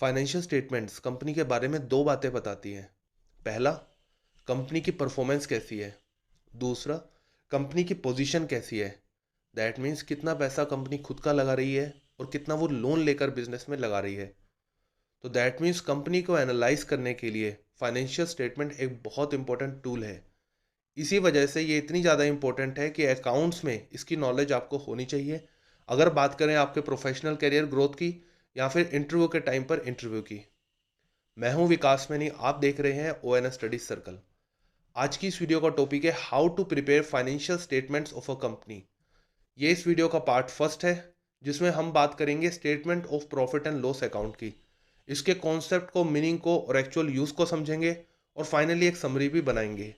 Financial statements company के बारे में दो बातें बताती हैं। पहला, कंपनी की परफॉर्मेंस कैसी है। दूसरा, कंपनी की पोजीशन कैसी है। दैट मीन्स कितना पैसा कंपनी खुद का लगा रही है और कितना वो लोन लेकर बिजनेस में लगा रही है। तो दैट मीन्स कंपनी को एनालाइज करने के लिए फाइनेंशियल स्टेटमेंट एक बहुत इंपॉर्टेंट टूल है। इसी वजह से ये इतनी ज़्यादा इंपॉर्टेंट है कि अकाउंट्स में इसकी नॉलेज आपको होनी चाहिए। अगर बात करें आपके प्रोफेशनल करियर ग्रोथ की या फिर इंटरव्यू के टाइम पर इंटरव्यू की। मैं हूं विकास मैनी, आप देख रहे हैं ONS स्टडीज सर्कल। आज की इस वीडियो का टॉपिक है how to prepare financial statements of a company. ये इस वीडियो का पार्ट फर्स्ट है, जिसमें हम बात करेंगे statement of profit and loss account की। इसके कॉन्सेप्ट को, मीनिंग को और एक्चुअल यूज को समझेंगे और फाइनली एक समरी भी बनाएंगे।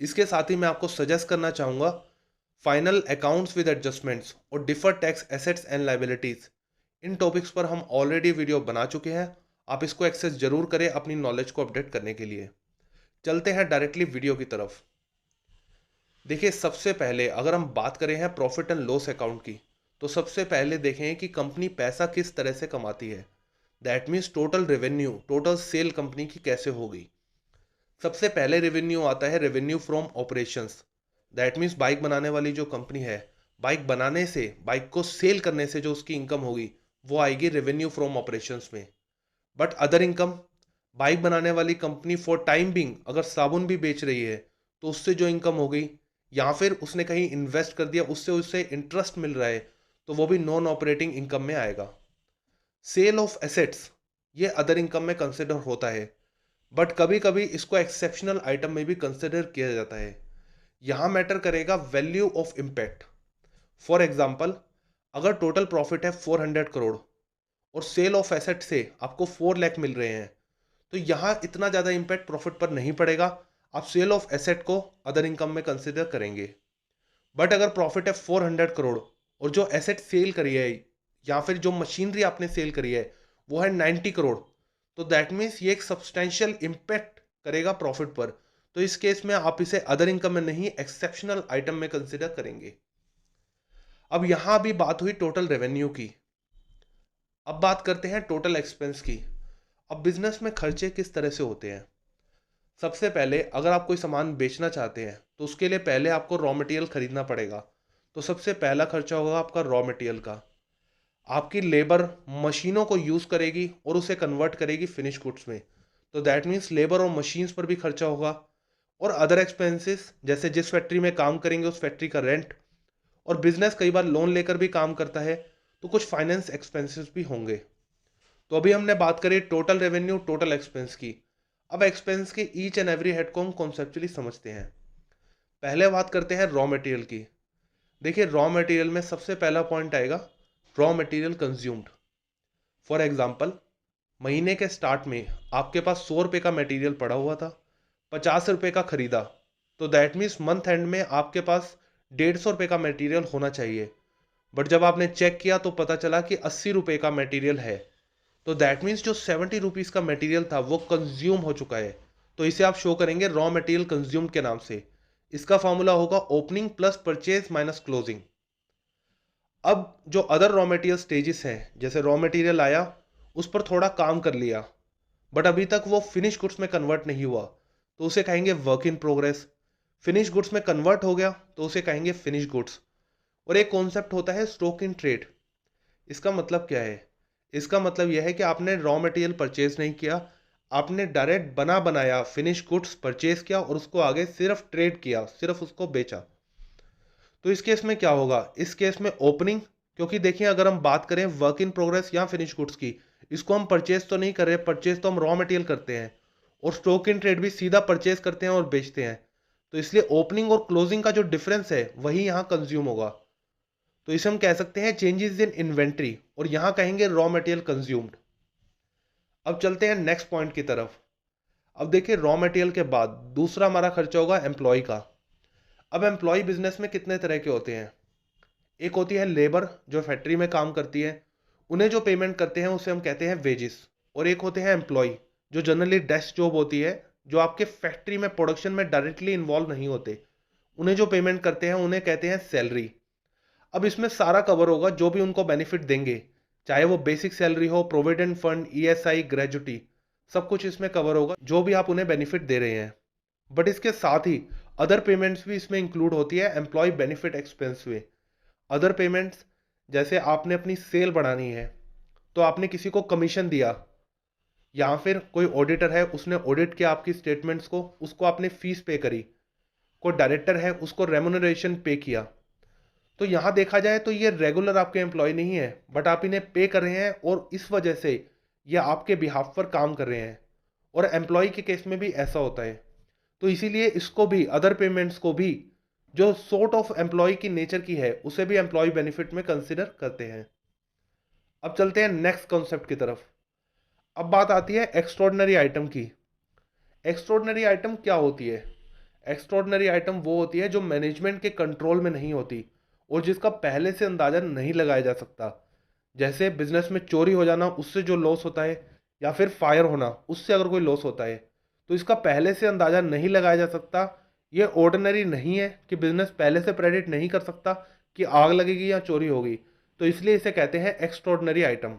इसके साथ ही मैं आपको सजेस्ट करना चाहूँगा फाइनल अकाउंट्स विद एडजस्टमेंट्स और defer tax assets and liabilities. In topics पर हम ऑलरेडी वीडियो बना चुके हैं। आप इसको एक्सेस जरूर करें अपनी नॉलेज को अपडेट करने के लिए। चलते हैं डायरेक्टली वीडियो की तरफ। देखिए, सबसे पहले अगर हम बात करें हैं प्रॉफिट एंड लॉस अकाउंट की, तो सबसे पहले देखें कि कंपनी पैसा किस तरह से कमाती है। That means total revenue, total sale company की कैसे होगी। सबसे पहले रेवेन्यू आता है revenue from operations. That means bike बनाने वाली जो कंपनी है, बाइक बनाने से, बाइक को सेल करने से जो उसकी इनकम होगी वो आएगी रेवेन्यू फ्रॉम ऑपरेशंस में। बट अदर इनकम, बाइक बनाने वाली कंपनी फॉर टाइम बिंग अगर साबुन भी बेच रही है तो उससे जो इनकम हो गई, या फिर उसने कहीं इन्वेस्ट कर दिया, उससे उससे इंटरेस्ट मिल रहा है, तो वो भी नॉन ऑपरेटिंग इनकम में आएगा। सेल ऑफ एसेट्स, ये अदर इनकम में कंसिडर होता है, बट कभी कभी इसको एक्सेप्शनल आइटम में भी कंसिडर किया जाता है। यहां मैटर करेगा value of impact. For example, अगर टोटल प्रॉफिट है 400 करोड़ और सेल ऑफ एसेट से आपको 4 लाख मिल रहे हैं, तो यहां इतना ज्यादा इंपैक्ट प्रॉफिट पर नहीं पड़ेगा। आप सेल ऑफ एसेट को अदर इनकम में कंसिडर करेंगे। बट अगर प्रॉफिट है 400 करोड़ और जो एसेट सेल करी है या फिर जो मशीनरी आपने सेल करी है वो है 90 करोड़, तो दैट मीन्स ये एक सब्सटेंशियल इंपैक्ट करेगा प्रॉफिट पर। तो इस केस में आप इसे अदर इनकम में नहीं, एक्सेप्शनल आइटम में कंसिडर करेंगे। अब यहां भी बात हुई टोटल रेवेन्यू की। अब बात करते हैं टोटल एक्सपेंस की। अब बिजनेस में खर्चे किस तरह से होते हैं। सबसे पहले अगर आप कोई सामान बेचना चाहते हैं तो उसके लिए पहले आपको रॉ मटेरियल खरीदना पड़ेगा। तो सबसे पहला खर्चा होगा आपका रॉ मटेरियल का। आपकी लेबर मशीनों को यूज करेगी और उसे कन्वर्ट करेगी फिनिश गुड्स में। तो दैट मीन्स लेबर और मशीन्स पर भी खर्चा होगा। और अदर एक्सपेंसेस, जैसे जिस फैक्ट्री में काम करेंगे उस फैक्ट्री का रेंट, और बिजनेस कई बार लोन लेकर भी काम करता है, तो कुछ फाइनेंस एक्सपेंसेस भी होंगे। तो अभी हमने बात करी टोटल रेवेन्यू, टोटल एक्सपेंस की। अब एक्सपेंस के ईच एंड एवरी हेड को हम कॉन्सेप्चुअली समझते हैं। पहले बात करते हैं रॉ मटेरियल की। देखिए, रॉ मटेरियल में सबसे पहला पॉइंट आएगा raw material consumed. For example, महीने के स्टार्ट में आपके पास 100 रुपये का मटेरियल पड़ा हुआ था, 50 रुपये का खरीदा, तो दैट मीन्स मंथ एंड में आपके पास 150 रुपये का मटेरियल होना चाहिए। बट जब आपने चेक किया तो पता चला कि 80 रुपये का मटेरियल है। तो दैट मीन्स जो 70 रुपीज़ का मटेरियल था वो कंज्यूम हो चुका है। तो इसे आप शो करेंगे रॉ मटेरियल कंज्यूम के नाम से। इसका फॉर्मूला होगा opening plus purchase minus closing. अब जो अदर रॉ मटेरियल स्टेजेस हैं, जैसे रॉ मटेरियल आया, उस पर थोड़ा काम कर लिया, बट अभी तक वो फिनिश गुड्स में कन्वर्ट नहीं हुआ, तो उसे कहेंगे work in progress. Finish goods में कन्वर्ट हो गया तो उसे कहेंगे फिनिश गुड्स। और एक कॉन्सेप्ट होता है स्टॉक इन ट्रेड। इसका मतलब क्या है। इसका मतलब यह है कि आपने रॉ मटेरियल परचेज नहीं किया, आपने डायरेक्ट बना बनाया फिनिश गुड्स परचेज किया और उसको आगे सिर्फ ट्रेड किया, सिर्फ उसको बेचा। तो इस केस में क्या होगा, इस केस में ओपनिंग, क्योंकि देखिए अगर हम बात करें वर्क इन प्रोग्रेस या फिनिश गुड्स की, इसको हम परचेज तो नहीं कर रहे, परचेज तो हम रॉ मटेरियल करते हैं, और स्टॉक इन ट्रेड भी सीधा परचेज करते हैं और बेचते हैं। तो इसलिए ओपनिंग और क्लोजिंग का जो डिफरेंस है वही यहाँ कंज्यूम होगा। तो इसे हम कह सकते हैं चेंजेस इन इन्वेंट्री, और यहां कहेंगे रॉ मटेरियल कंज्यूम्ड। अब चलते हैं नेक्स्ट पॉइंट की तरफ। अब देखिए, रॉ मटेरियल के बाद दूसरा हमारा खर्चा होगा एम्प्लॉय का। अब एम्प्लॉय बिजनेस में कितने तरह के होते हैं। एक होती है लेबर जो फैक्ट्री में काम करती है, उन्हें जो पेमेंट करते हैं उसे हम कहते हैं वेजेस। और एक होते हैं एम्प्लॉय जो जनरली डेस्क जॉब होती है, जो आपके फैक्ट्री में प्रोडक्शन में डायरेक्टली इन्वॉल्व नहीं होते, उन्हें जो पेमेंट करते हैं उन्हें कहते हैं सैलरी। अब इसमें सारा कवर होगा जो भी उनको बेनिफिट देंगे, चाहे वो बेसिक सैलरी हो, प्रोविडेंट फंड, ईएसआई, ग्रेजुटी, सब कुछ इसमें कवर होगा जो भी आप उन्हें बेनिफिट दे रहे हैं। बट इसके साथ ही अदर पेमेंट्स भी इसमें इंक्लूड होती है एम्प्लॉय बेनिफिट एक्सपेंस में। अदर पेमेंट्स, जैसे आपने अपनी सेल बढ़ानी है तो आपने किसी को कमीशन दिया, या फिर कोई ऑडिटर है उसने ऑडिट किया आपकी स्टेटमेंट्स को, उसको आपने फीस पे करी, कोई डायरेक्टर है उसको रेमुनरेशन पे किया। तो यहाँ देखा जाए तो ये रेगुलर आपके एम्प्लॉय नहीं है, बट आप इन्हें पे कर रहे हैं और इस वजह से ये आपके बिहाफ पर काम कर रहे हैं। और एम्प्लॉय के केस में भी ऐसा होता है। तो इसीलिए इसको भी, अदर पेमेंट्स को भी, जो सॉर्ट ऑफ एम्प्लॉय की नेचर की है उसे भी एम्प्लॉय बेनिफिट में कंसिडर करते हैं। अब चलते हैं नेक्स्ट कॉन्सेप्ट की तरफ। अब बात आती है एक्स्ट्रॉर्डनरी आइटम की। एक्स्ट्रॉर्डनरी आइटम क्या होती है? एक्स्ट्रॉर्डनरी आइटम वो होती है जो मैनेजमेंट के कंट्रोल में नहीं होती और जिसका पहले से अंदाजा नहीं लगाया जा सकता। जैसे बिजनेस में चोरी हो जाना, उससे जो लॉस होता है, या फिर फायर होना, उससे अगर कोई लॉस होता है, तो इसका पहले से अंदाजा नहीं लगाया जा सकता। ये ऑर्डिनरी नहीं है कि बिजनेस पहले से प्रेडिक्ट नहीं कर सकता कि आग लगेगी या चोरी होगी, तो इसलिए इसे कहते हैं एक्स्ट्रॉर्डिनरी आइटम।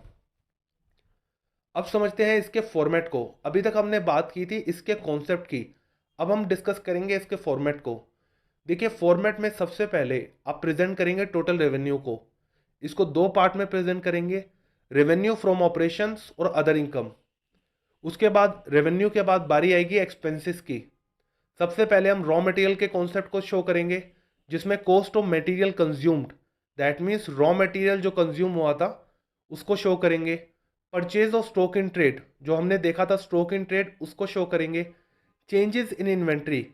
अब समझते हैं इसके फॉर्मेट को। अभी तक हमने बात की थी इसके कॉन्सेप्ट की, अब हम डिस्कस करेंगे इसके फॉर्मेट को। देखिए, फॉर्मेट में सबसे पहले आप प्रेजेंट करेंगे टोटल रेवेन्यू को। इसको दो पार्ट में प्रेजेंट करेंगे, रेवेन्यू फ्रॉम ऑपरेशंस और अदर इनकम। उसके बाद रेवेन्यू के बाद बारी आएगी एक्सपेंसेस की। सबसे पहले हम रॉ मटेरियल के कॉन्सेप्ट को शो करेंगे, जिसमें cost of material consumed, that means raw material जो कंज्यूम हुआ था उसको शो करेंगे। Purchase of stock in trade, जो हमने देखा था स्टॉक इन ट्रेड, उसको शो करेंगे। Changes in inventory,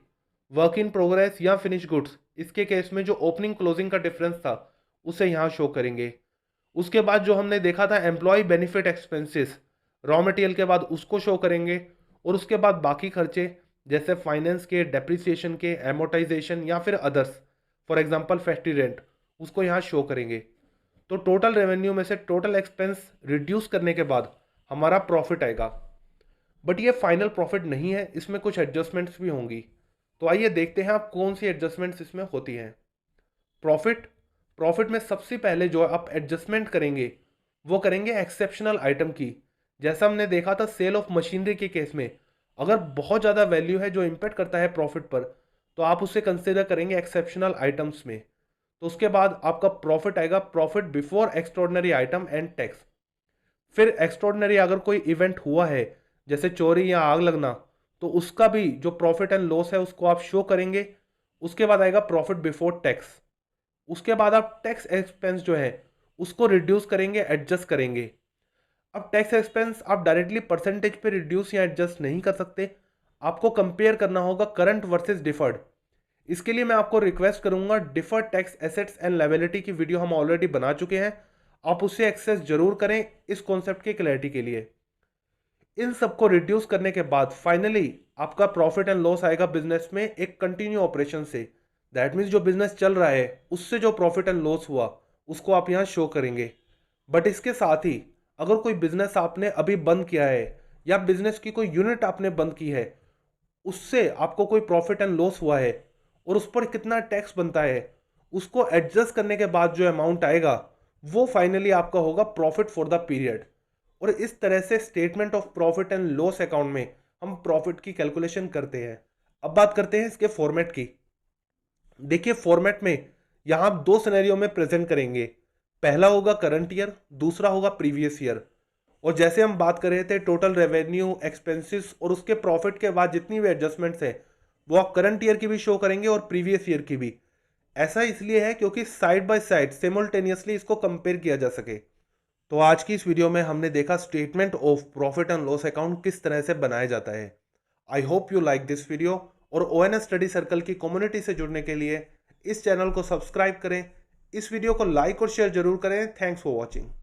work in progress या फिनिश गुड्स, इसके केस में जो ओपनिंग क्लोजिंग का डिफरेंस था उसे यहाँ शो करेंगे। उसके बाद जो हमने देखा था employee benefit expenses, raw material के बाद उसको शो करेंगे। और उसके बाद बाकी खर्चे जैसे फाइनेंस के, डेप्रिसिएशन के, एमोटाइजेशन या फिर others, for example factory rent, उसको यहाँ शो करेंगे। तो टोटल रेवेन्यू में से टोटल एक्सपेंस रिड्यूस करने के बाद हमारा प्रॉफिट आएगा। बट ये फाइनल प्रॉफिट नहीं है, इसमें कुछ एडजस्टमेंट्स भी होंगी। तो आइए देखते हैं आप कौन सी एडजस्टमेंट्स इसमें होती हैं। प्रॉफिट, प्रॉफिट में सबसे पहले जो आप एडजस्टमेंट करेंगे वो करेंगे एक्सेप्शनल आइटम की। जैसा हमने देखा था सेल ऑफ मशीनरी के केस में, अगर बहुत ज़्यादा वैल्यू है जो इम्पैक्ट करता है प्रॉफिट पर, तो आप उसे कंसिडर करेंगे एक्सेप्शनल आइटम्स में। तो उसके बाद आपका प्रॉफिट आएगा profit before extraordinary item and tax. फिर एक्स्ट्रॉर्डिनरी अगर कोई इवेंट हुआ है जैसे चोरी या आग लगना, तो उसका भी जो प्रॉफिट एंड लॉस है उसको आप शो करेंगे। उसके बाद आएगा प्रॉफिट बिफोर टैक्स। उसके बाद आप टैक्स एक्सपेंस जो है उसको रिड्यूस करेंगे, एडजस्ट करेंगे। अब टैक्स एक्सपेंस आप डायरेक्टली परसेंटेज पे रिड्यूस या एडजस्ट नहीं कर सकते, आपको कंपेयर करना होगा करंट वर्सेस डिफर्ड। इसके लिए मैं आपको रिक्वेस्ट करूंगा, deferred tax assets and liability की वीडियो हम ऑलरेडी बना चुके हैं, आप उससे एक्सेस जरूर करें इस कॉन्सेप्ट की क्लैरिटी के लिए। इन सबको रिड्यूस करने के बाद फाइनली आपका प्रॉफिट एंड लॉस आएगा बिजनेस में एक कंटिन्यू ऑपरेशन से। दैट मीन्स जो बिजनेस चल रहा है उससे जो प्रॉफिट एंड लॉस हुआ उसको आप यहाँ शो करेंगे। बट इसके साथ ही अगर कोई बिजनेस आपने अभी बंद किया है या बिजनेस की कोई यूनिट आपने बंद की है, उससे आपको कोई प्रॉफिट एंड लॉस हुआ है और उस पर कितना टैक्स बनता है, उसको एडजस्ट करने के बाद जो अमाउंट आएगा वो फाइनली आपका होगा प्रॉफिट फॉर द पीरियड। और इस तरह से statement of profit and loss account में हम प्रॉफिट की कैलकुलेशन करते हैं। अब बात करते हैं इसके फॉर्मेट की। देखिए, फॉर्मेट में यहां आप दो सिनेरियो में प्रेजेंट करेंगे। पहला होगा करंट ईयर, दूसरा होगा प्रीवियस ईयर। और जैसे हम बात कर रहे थे टोटल रेवेन्यू, एक्सपेंसेस और उसके प्रॉफिट के बाद जितनी भी एडजस्टमेंट्स है वो आप करंट ईयर की भी शो करेंगे और प्रीवियस ईयर की भी। ऐसा इसलिए है क्योंकि साइड बाय साइड सिमुलटेनियसली इसको कंपेयर किया जा सके। तो आज की इस वीडियो में हमने देखा statement of profit and loss account किस तरह से बनाया जाता है। I hope you like this video, और ONS स्टडी सर्कल की कम्युनिटी से जुड़ने के लिए इस चैनल को सब्सक्राइब करें, इस वीडियो को लाइक और शेयर जरूर करें। Thanks for watching.